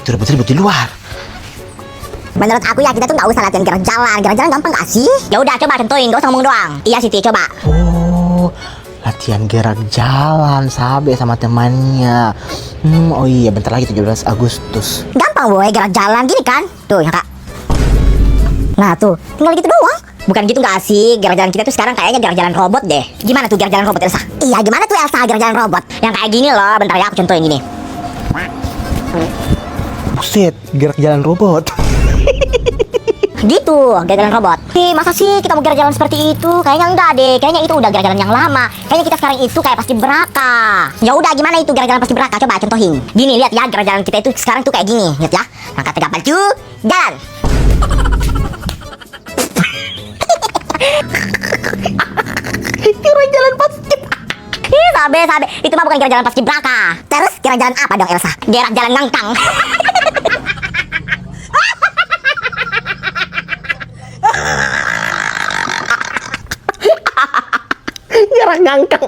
itu ribut-ribut di luar. Menurut aku ya kita tuh nggak usah latihan gerak jalan. Gerak jalan gampang gak sih? Ya udah coba contohin, gak usah ngomong doang. Iya Siti, coba. Oh, latihan gerak jalan Sabe sama temannya. Oh iya, bentar lagi 17 Agustus. Gampang boy, gerak jalan gini kan? Tuh ya kak. Nah tuh, tinggal gitu doang. Bukan gitu gak sih? Gerak jalan kita tuh sekarang kayaknya gerak jalan robot deh. Gimana tuh gerak jalan robot Elsa? Iya gimana tuh Elsa gerak jalan robot? Yang kayak gini loh, bentar ya aku contohin gini. Buset, gerak jalan robot. Gitu, gerak jalan robot. Masa sih kita mau gerak jalan seperti itu? Kayaknya enggak deh, kayaknya itu udah gerak jalan yang lama. Kayaknya kita sekarang itu kayak pasti beraka. Ya udah gimana itu gerak jalan pasti beraka? Coba contohin. Gini, lihat ya gerak jalan kita itu sekarang tuh kayak gini. Lihat ya. Angkat tegak baju, jalan. Gerak jalan pasti. Sabe, itu mah bukan gerak jalan pasti beraka. Terus gerak jalan apa dong Elsa? Gerak jalan ngangkang. Gerak ngangkang.